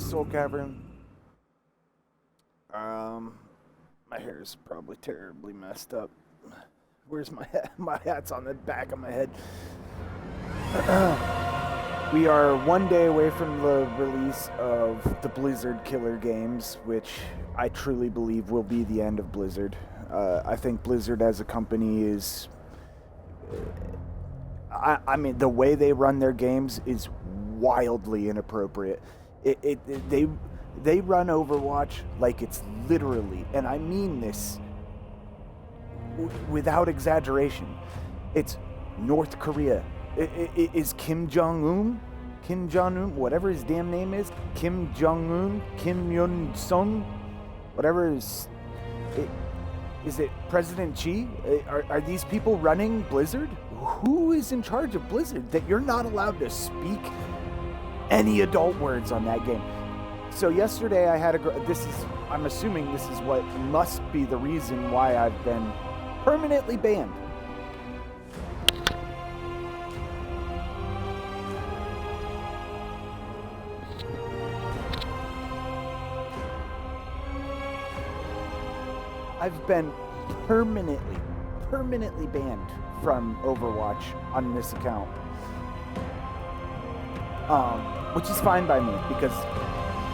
Soul Cavern. My hair is probably terribly messed up. Where's my hat? My hat's on the back of my head. We are one day away from the release of the Blizzard Killer games, which I truly believe will be the end of Blizzard. I think Blizzard as a company is... I mean, the way they run their games is wildly inappropriate. They run Overwatch like it's literally, and I mean this without exaggeration, it's North Korea. Is Kim Jong-un, whatever his damn name is, Kim Jong-un, Kim Yun-sung, whatever is it President Xi? Are these people running Blizzard? Who is in charge of Blizzard that you're not allowed to speak any adult words on that game? So yesterday I had I'm assuming this is what must be the reason why I've been permanently banned. I've been permanently banned from Overwatch on this account. Which is fine by me, because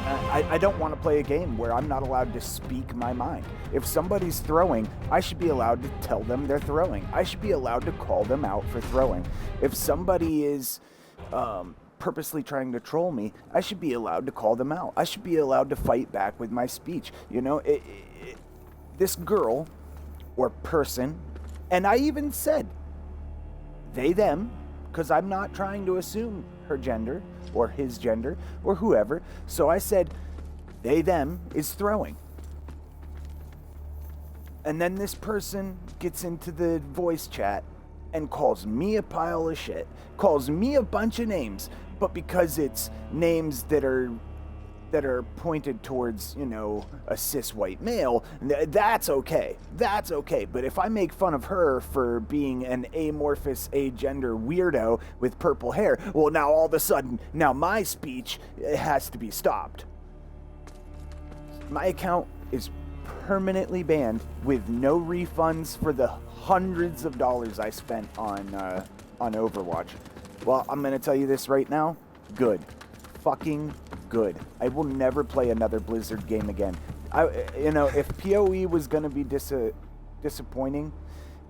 I don't want to play a game where I'm not allowed to speak my mind. If somebody's throwing, I should be allowed to tell them they're throwing. I should be allowed to call them out for throwing. If somebody is purposely trying to troll me, I should be allowed to call them out. I should be allowed to fight back with my speech. You know, this girl or person, and I even said they, them, because I'm not trying to assume her gender or his gender or whoever. So I said they, them is throwing. And then this person gets into the voice chat and calls me a pile of shit, calls me a bunch of names, but because it's names that are pointed towards, you know, a cis white male, that's okay. That's okay. But if I make fun of her for being an amorphous, agender weirdo with purple hair, well, now all of a sudden, now my speech has to be stopped. My account is permanently banned with no refunds for the hundreds of dollars I spent on Overwatch. Well, I'm going to tell you this right now. Good. Fucking good. I will never play another Blizzard game again. If PoE was going to be disappointing,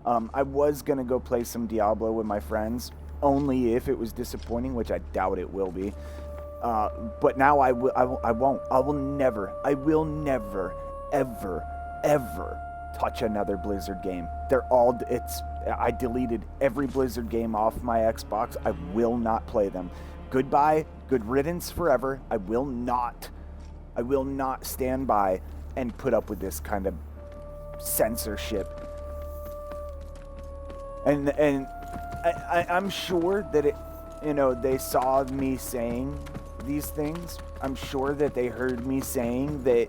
I was going to go play some Diablo with my friends, only if it was disappointing, which I doubt it will be. But now I won't. I will never, ever touch another Blizzard game. I deleted every Blizzard game off my Xbox. I will not play them. Goodbye, good riddance forever. I will not stand by and put up with this kind of censorship. And I'm sure that they saw me saying these things. I'm sure that they heard me saying that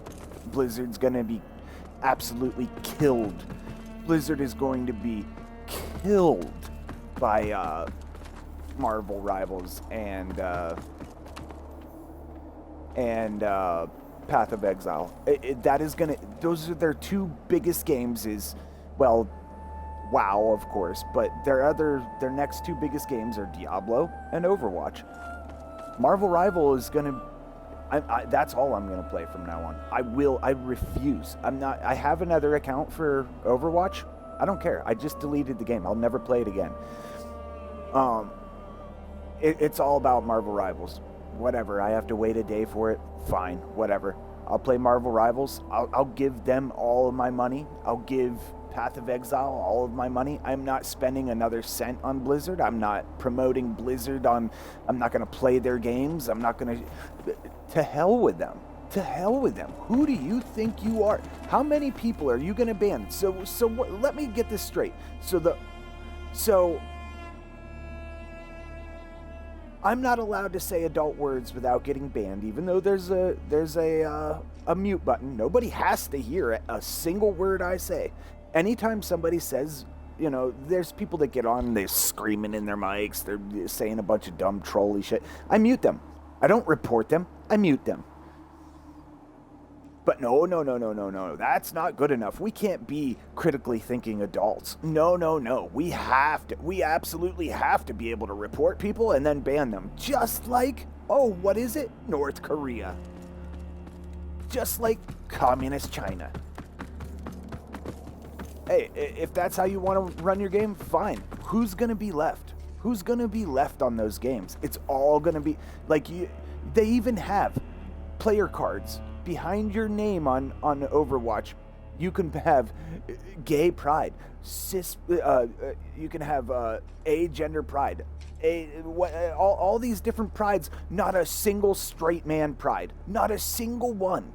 Blizzard's gonna be absolutely killed. Blizzard is going to be killed by Marvel Rivals and Path of Exile. Those are their two biggest games. Well, WoW, of course, but their next two biggest games are Diablo and Overwatch. Marvel Rival is gonna. That's all I'm gonna play from now on. I refuse. I have another account for Overwatch. I don't care. I just deleted the game. I'll never play it again. It's all about Marvel Rivals. Whatever. I have to wait a day for it. Fine. Whatever. I'll play Marvel Rivals. I'll give them all of my money. I'll give Path of Exile all of my money. I'm not spending another cent on Blizzard. I'm not promoting Blizzard I'm not going to play their games. I'm not going to hell with them. To hell with them. Who do you think you are? How many people are you going to ban? So what, let me get this straight. So I'm not allowed to say adult words without getting banned, even though there's a mute button. Nobody has to hear a single word I say. Anytime somebody says, there's people that get on, they're screaming in their mics, they're saying a bunch of dumb trolly shit. I mute them. I don't report them. I mute them. But no. That's not good enough. We can't be critically thinking adults. No. We absolutely have to be able to report people and then ban them. Just like, what is it? North Korea. Just like communist China. Hey, if that's how you want to run your game, fine. Who's going to be left? Who's going to be left on those games? It's all going to be, like, they even have player cards behind your name on Overwatch. You can have gay pride, you can have gender pride, all these different prides, not a single straight man pride, not a single one.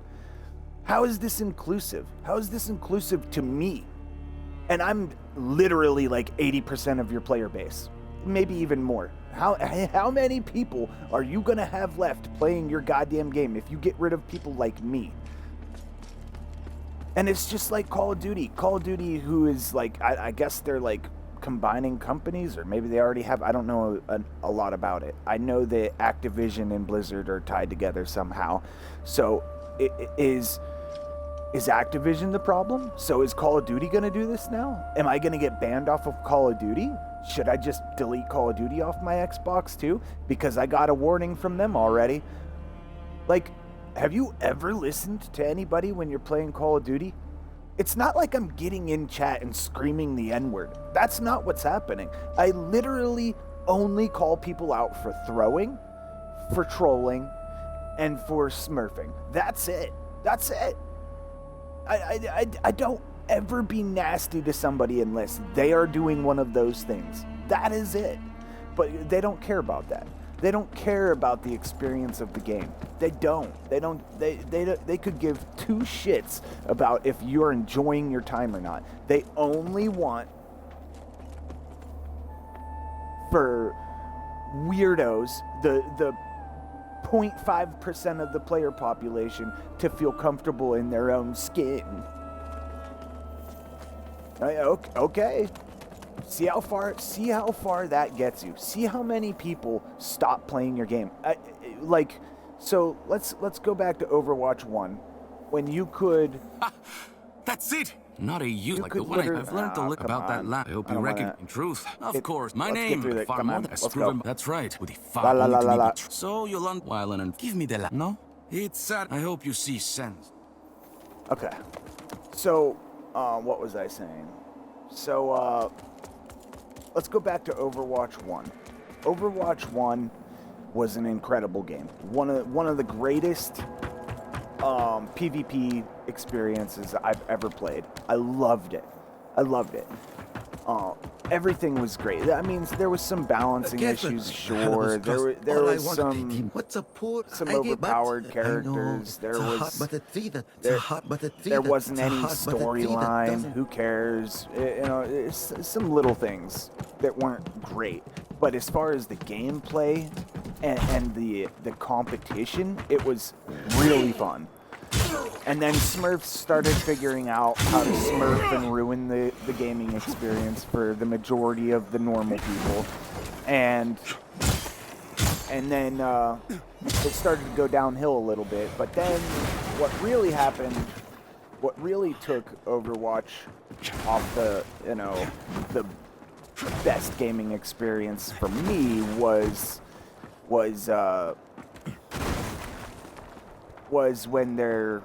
How is this inclusive? How is this inclusive to me? And I'm literally like 80% of your player base, maybe even more. How many people are you gonna have left playing your goddamn game if you get rid of people like me? And it's just like Call of Duty. Call of Duty, who is like, I guess they're like combining companies, or maybe they already have. I don't know a lot about it. I know that Activision and Blizzard are tied together somehow. So is Activision the problem? So is Call of Duty gonna do this now? Am I gonna get banned off of Call of Duty? Should I just delete Call of Duty off my Xbox too? Because I got a warning from them already. Like, have you ever listened to anybody when you're playing Call of Duty? It's not like I'm getting in chat and screaming the N-word. That's not what's happening. I literally only call people out for throwing, for trolling, and for smurfing. That's it. I don't ever be nasty to somebody unless they are doing one of those things. That is it. But they don't care about that. They don't care about the experience of the game. They could give two shits about if you're enjoying your time or not. They only want for weirdos, the 0.5% of the player population, to feel comfortable in their own skin. Okay. See how far that gets you. See how many people stop playing your game. So let's go back to Overwatch 1 when you could. That's it. Not a youth like the one I've learned to look about that lab. I hope you recognize truth. Of course, my name. Far more than proven. That's right. With the far. So you'll unwile and give me the lab. No, it's sad. I hope you see sense. Okay. So. What was I saying? So, let's go back to Overwatch 1. Overwatch 1 was an incredible game. One of the greatest PvP experiences I've ever played. I loved it. Everything was great. That means there was some balancing issues, sure. There was some overpowered characters. There wasn't any storyline. Who cares? It's some little things that weren't great. But as far as the gameplay and the competition, it was really fun. And then Smurfs started figuring out how to smurf and ruin the gaming experience for the majority of the normal people. And then it started to go downhill a little bit. But then what really happened, what really took Overwatch off the best gaming experience for me was when they're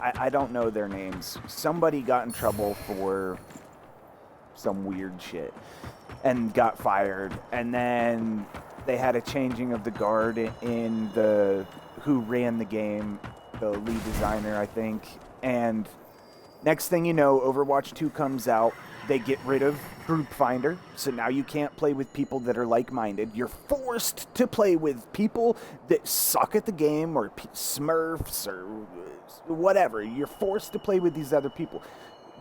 I don't know their names. Somebody got in trouble for some weird shit and got fired, and then they had a changing of the guard in who ran the game, the lead designer, I think. And next thing you know, Overwatch 2 comes out. They get rid of Group Finder, so now you can't play with people that are like-minded. You're forced to play with people that suck at the game, or Smurfs, or whatever. You're forced to play with these other people.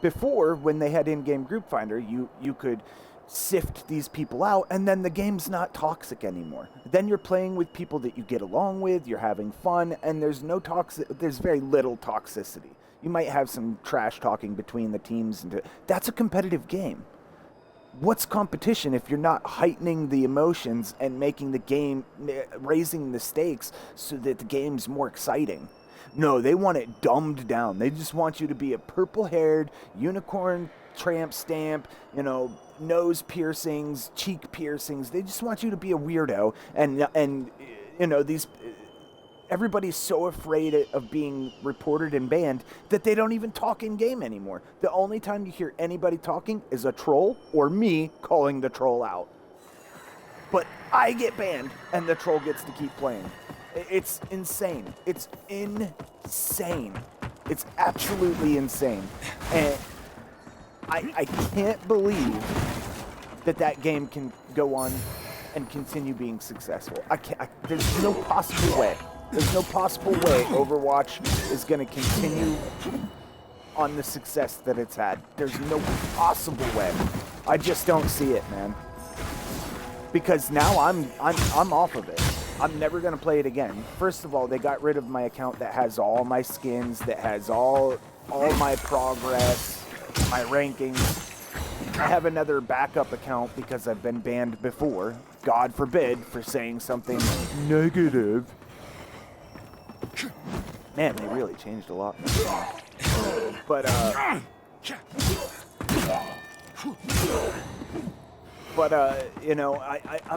Before, when they had in-game Group Finder, you could sift these people out, and then the game's not toxic anymore. Then you're playing with people that you get along with, you're having fun, and there's very little toxicity. You might have some trash talking between the teams, and that's a competitive game. what's competition if you're not heightening the emotions and making the game, raising the stakes so that the game's more exciting? No, they want it dumbed down. They just want you to be a purple-haired unicorn tramp stamp, nose piercings, cheek piercings. They just want you to be a weirdo. And these everybody's so afraid of being reported and banned that they don't even talk in game anymore. The only time you hear anybody talking is a troll or me calling the troll out. But I get banned and the troll gets to keep playing. It's insane. It's insane. It's absolutely insane. And I can't believe that game can go on and continue being successful. There's no possible way. There's no possible way Overwatch is going to continue on the success that it's had. There's no possible way. I just don't see it, man. Because now I'm off of it. I'm never going to play it again. First of all, they got rid of my account that has all my skins, that has all my progress, my rankings. I have another backup account because I've been banned before. God forbid, for saying something negative. Man, they really changed a lot. But I'm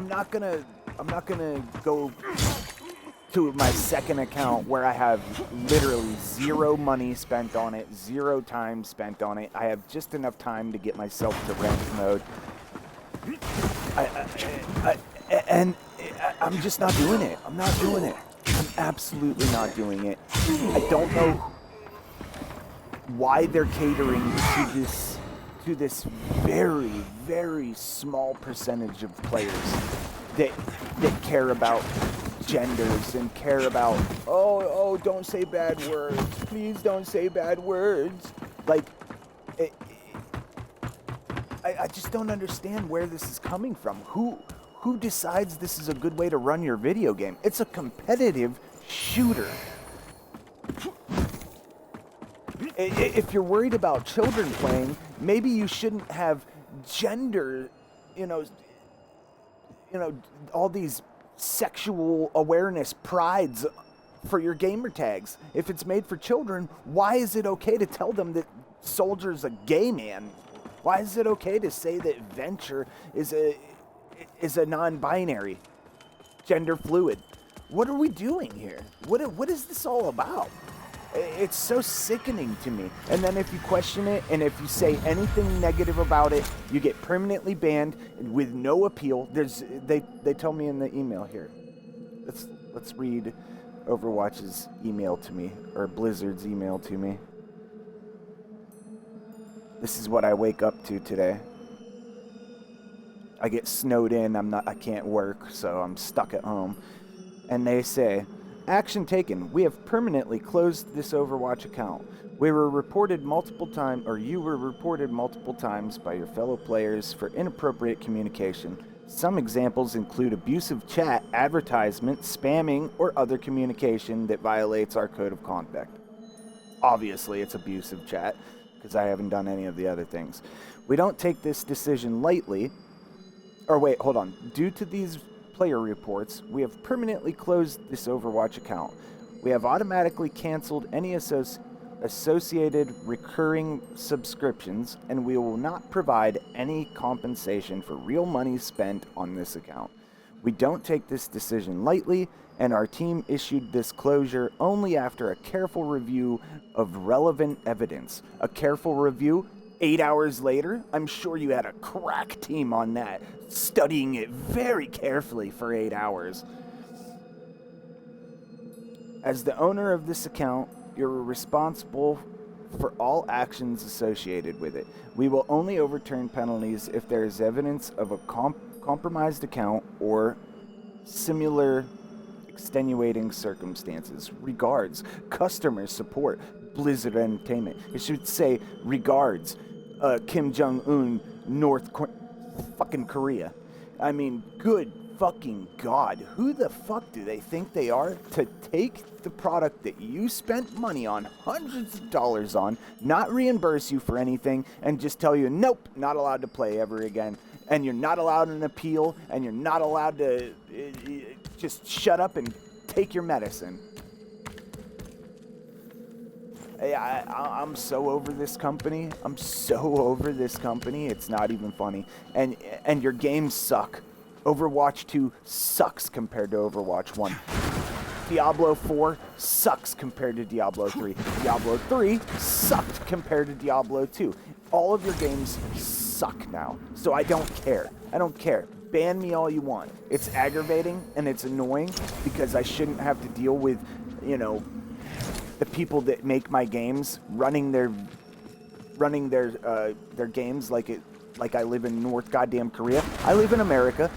not gonna go to my second account where I have literally zero money spent on it, zero time spent on it. I have just enough time to get myself to ranked mode. I'm just not doing it. I'm not doing it. I'm absolutely not doing it. I don't know why they're catering to this very, very small percentage of players that care about genders and care about, oh, don't say bad words. Please don't say bad words. Like, I just don't understand where this is coming from. Who decides this is a good way to run your video game? It's a competitive shooter. If you're worried about children playing, maybe you shouldn't have gender, all these sexual awareness prides for your gamer tags. If it's made for children, why is it okay to tell them that Soldier's a gay man? Why is it okay to say that Venture is a non-binary, gender fluid? What are we doing here? What is this all about? It's so sickening to me. And then if you question it, and if you say anything negative about it, you get permanently banned with no appeal. They tell me in the email here. Let's read Overwatch's email to me, or Blizzard's email to me. This is what I wake up to today. I get snowed in. I can't work, so I'm stuck at home. And they say, action taken. We have permanently closed this Overwatch account. You were reported multiple times by your fellow players for inappropriate communication. Some examples include abusive chat, advertisement, spamming, or other communication that violates our code of conduct. Obviously, it's abusive chat, because I haven't done any of the other things. We don't take this decision lightly. Due to these player reports, we have permanently closed this Overwatch account. We have automatically canceled any associated recurring subscriptions, and we will not provide any compensation for real money spent on this account. We don't take this decision lightly, and our team issued this closure only after a careful review of relevant evidence. A careful review? 8 hours later? I'm sure you had a crack team on that, studying it very carefully for 8 hours. As the owner of this account, you're responsible for all actions associated with it. We will only overturn penalties if there is evidence of a compromised account or similar extenuating circumstances. Regards, customer support, Blizzard Entertainment. It should say, regards, Kim Jong-un, fucking Korea. I mean, good fucking God, who the fuck do they think they are to take the product that you spent money on, hundreds of dollars on, not reimburse you for anything, and just tell you, nope, not allowed to play ever again, and you're not allowed an appeal, and you're not allowed to just shut up and take your medicine. I'm so over this company. I'm so over this company. It's not even funny. And your games suck. Overwatch 2 sucks compared to Overwatch 1. Diablo 4 sucks compared to Diablo 3. Diablo 3 sucked compared to Diablo 2. All of your games suck now. So I don't care. I don't care. Ban me all you want. It's aggravating and it's annoying because I shouldn't have to deal with, you know, the people that make my games running their games like I live in North goddamn Korea. I live in America.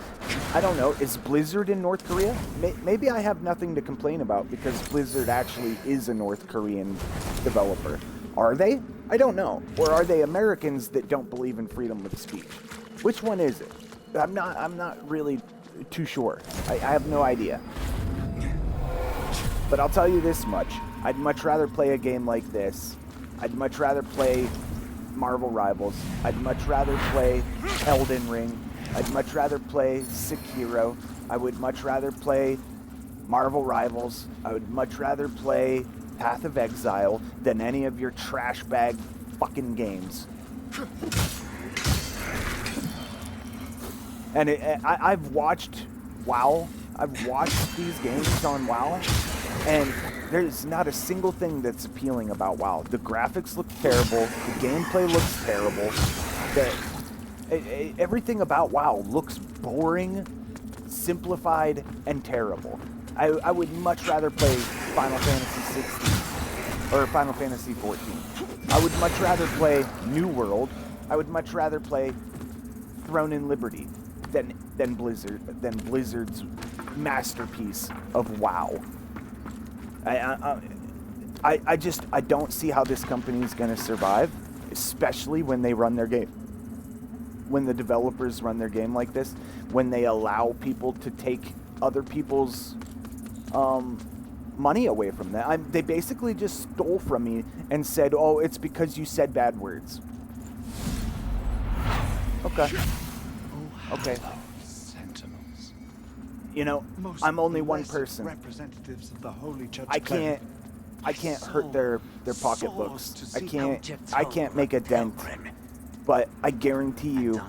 I don't know. Is Blizzard in North Korea? Maybe I have nothing to complain about because Blizzard actually is a North Korean developer. Are they? I don't know. Or are they Americans that don't believe in freedom of speech? Which one is it? I'm not really too sure. I have no idea. But I'll tell you this much. I'd much rather play a game like this. I'd much rather play Marvel Rivals. I'd much rather play Elden Ring. I'd much rather play Sekiro. I would much rather play Marvel Rivals. I would much rather play Path of Exile than any of your trash bag fucking games. And I've watched WoW. I've watched these games on WoW, and there's not a single thing that's appealing about WoW. The graphics look terrible. The gameplay looks terrible. Everything about WoW looks boring, simplified, and terrible. I would much rather play Final Fantasy 16 or Final Fantasy 14. I would much rather play New World. I would much rather play Throne and Liberty than Blizzard's masterpiece of WoW. I don't see how this company is going to survive, especially when they run their game. When the developers run their game like this, when they allow people to take other people's money away from them. They basically just stole from me and said, "Oh, it's because you said bad words." Okay. Okay. You know, I'm only one person. Representatives of the Holy Church. I can't hurt their pocketbooks. I can't make a dent. But I guarantee you,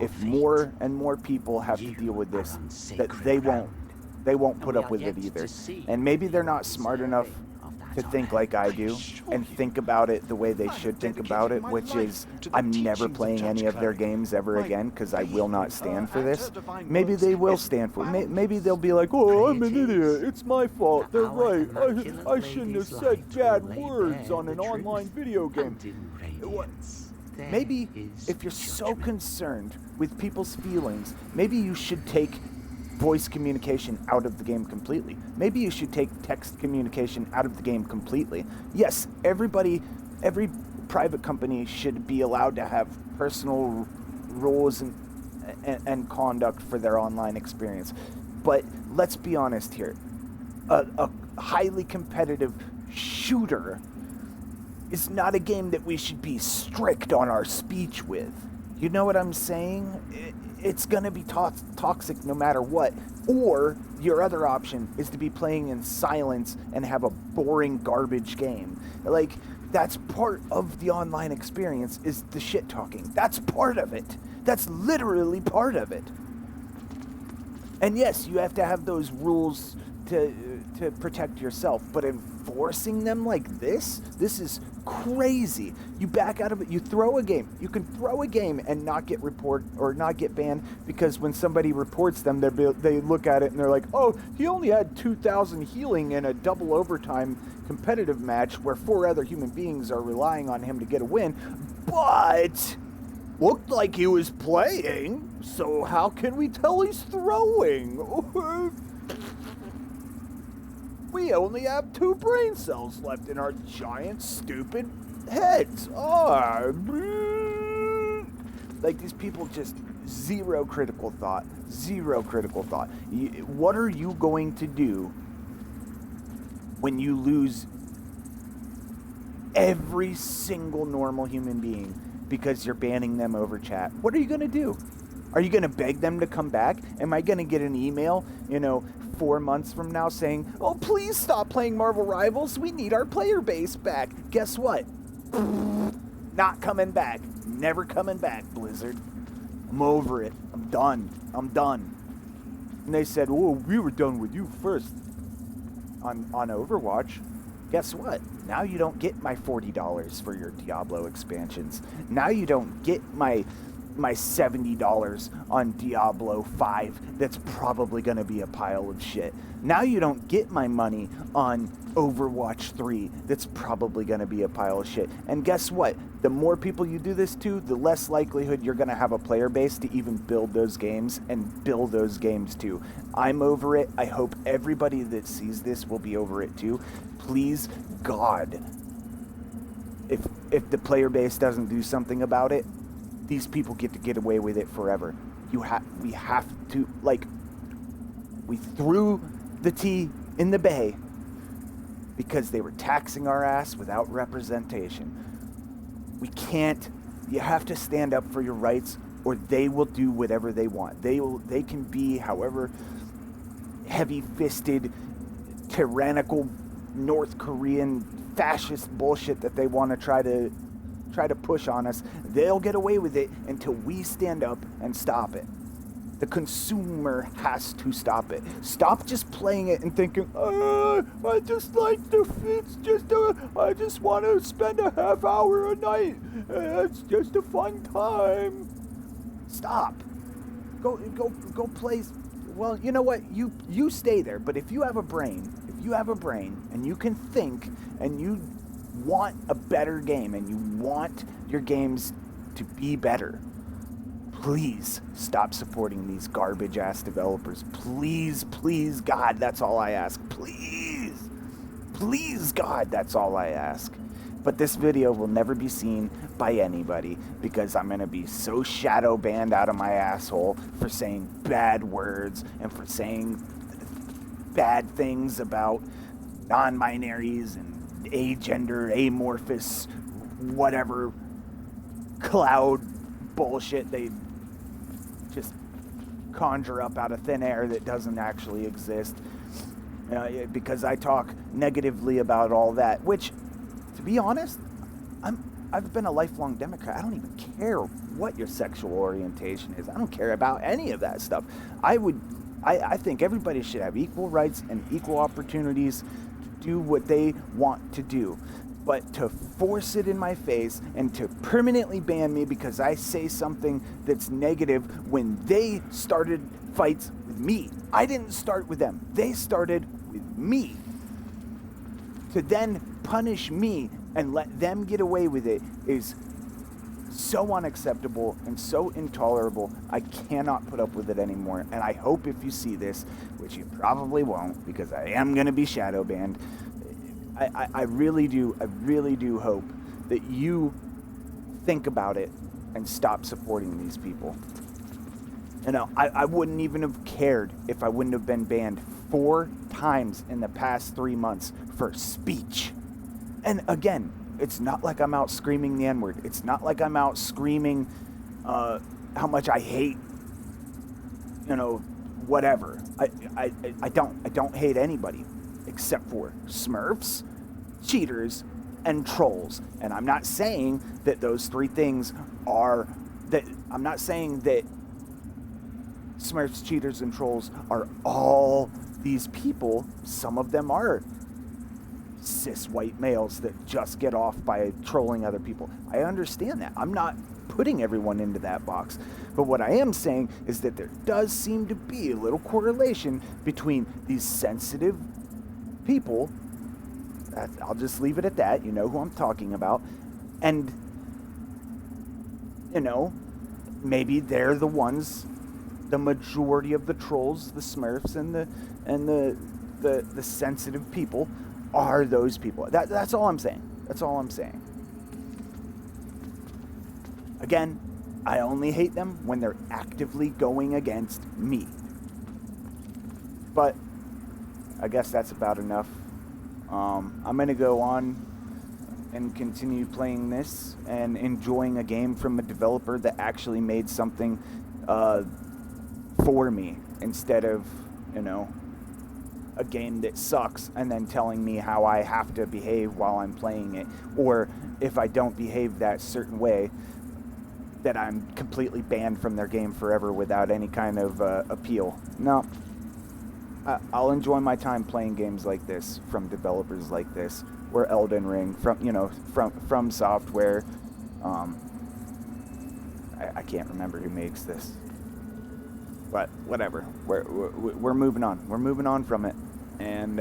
if more and more people have to deal with this, that they won't put up with it either. And maybe they're not smart enough to think like I do and think about it the way they should think about it, which is I'm never playing any of their games ever again because I will not stand for this. Maybe they will stand for it. Maybe they'll be like, "Oh, I'm an idiot. It's my fault. They're right. I shouldn't have said bad words on an online video game." Maybe if you're so concerned with people's feelings, maybe you should take voice communication out of the game completely. Maybe you should take text communication out of the game completely. Yes, every private company should be allowed to have personal rules and conduct for their online experience. But let's be honest here. A highly competitive shooter is not a game that we should be strict on our speech with. You know what I'm saying? It's gonna be toxic no matter what. Or your other option is to be playing in silence and have a boring garbage game. Like, that's part of the online experience, is the shit talking. That's part of it. That's literally part of it. And yes, you have to have those rules to protect yourself, but enforcing them like this is crazy. You back out of it, you throw a game. You can throw a game and not get not get banned, because when somebody reports them, they look at it and they're like, "Oh, he only had 2,000 healing in a double overtime competitive match where 4 other human beings are relying on him to get a win, but looked like he was playing, so how can we tell he's throwing? We only have 2 brain cells left in our giant, stupid heads." Like, these people just Zero critical thought. Zero critical thought. What are you going to do when you lose every single normal human being because you're banning them over chat? What are you going to do? Are you going to beg them to come back? Am I going to get an email, 4 months from now saying, oh, please stop playing Marvel Rivals. We need our player base back. Guess what? Not coming back. Never coming back, Blizzard. I'm over it. I'm done. And they said, oh, we were done with you first on Overwatch. Guess what? Now you don't get my $40 for your Diablo expansions. Now you don't get my $70 on Diablo 5 that's probably going to be a pile of shit. Now you don't get my money on Overwatch 3 that's probably going to be a pile of shit. And guess what? The more people you do this to, the less likelihood you're going to have a player base to even build those games and build those games too. I'm over it. I hope everybody that sees this will be over it too. Please, God, if the player base doesn't do something about it, these people get away with it forever. We have to, we threw the tea in the bay because they were taxing our ass without representation. We can't, you have to stand up for your rights or they will do whatever they want. They can be however heavy-fisted, tyrannical North Korean fascist bullshit that they want to try to push on us. They'll get away with it until we stand up and stop it. The consumer has to stop it. Stop just playing it and thinking, I just like I just want to spend a half hour a night. It's just a fun time. Stop. Go play. Well, you know what? You stay there. But if you have a brain and you can think and you want a better game and you want your games to be better, please stop supporting these garbage ass developers. Please, God, that's all I ask. Please, God, that's all I ask. But this video will never be seen by anybody because I'm going to be so shadow banned out of my asshole for saying bad words and for saying bad things about non-binaries and agender, amorphous, whatever cloud bullshit they just conjure up out of thin air that doesn't actually exist. Because I talk negatively about all that, which, to be honest, I've been a lifelong Democrat. I don't even care what your sexual orientation is. I don't care about any of that stuff. I think everybody should have equal rights and equal opportunities to do what they want to do. But to force it in my face and to permanently ban me because I say something that's negative when they started fights with me. I didn't start with them. They started with me. To then punish me and let them get away with it is so unacceptable and so intolerable. I cannot put up with it anymore. And I hope if you see this, which you probably won't because I am going to be shadow banned, I really do hope that you think about it and stop supporting these people. I wouldn't even have cared if I wouldn't have been banned 4 times in the past 3 months for speech. And again, it's not like I'm out screaming the N-word. It's not like I'm out screaming how much I hate, whatever. I don't hate anybody except for Smurfs, cheaters, and trolls. And I'm not saying that those 3 things are that. I'm not saying that Smurfs, cheaters, and trolls are all these people. Some of them are cis white males that just get off by trolling other people. I understand that. I'm not putting everyone into that box. But what I am saying is that there does seem to be a little correlation between these sensitive people, I'll just leave it at that, you know who I'm talking about, and, maybe they're the ones, the majority of the trolls, the Smurfs, and the sensitive people are those people. That's all I'm saying. That's all I'm saying. Again, I only hate them when they're actively going against me. But I guess that's about enough. I'm going to go on and continue playing this and enjoying a game from a developer that actually made something for me instead of, a game that sucks and then telling me how I have to behave while I'm playing it, or if I don't behave that certain way, that I'm completely banned from their game forever without any kind of appeal. No. I'll enjoy my time playing games like this from developers like this, or Elden Ring from Software. I can't remember who makes this, but whatever. We're moving on. We're moving on from it, and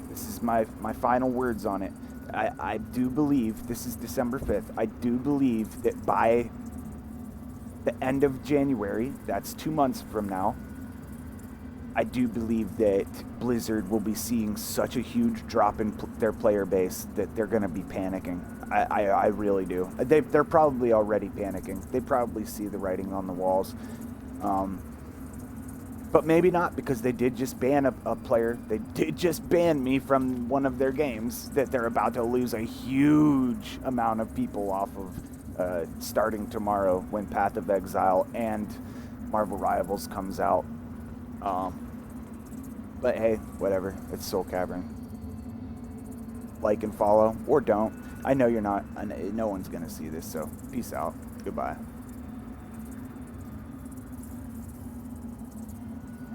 this is my final words on it. I do believe, this is December 5th, I do believe that by the end of January, that's 2 months from now, I do believe that Blizzard will be seeing such a huge drop in their player base that they're going to be panicking. I really do. They're probably already panicking. They probably see the writing on the walls. But maybe not, because they did just ban a player. They did just ban me from one of their games that they're about to lose a huge amount of people off of starting tomorrow when Path of Exile and Marvel Rivals comes out. But hey, whatever. It's Soul Cavern. Like and follow, or don't. I know you're not. No one's going to see this, so peace out. Goodbye.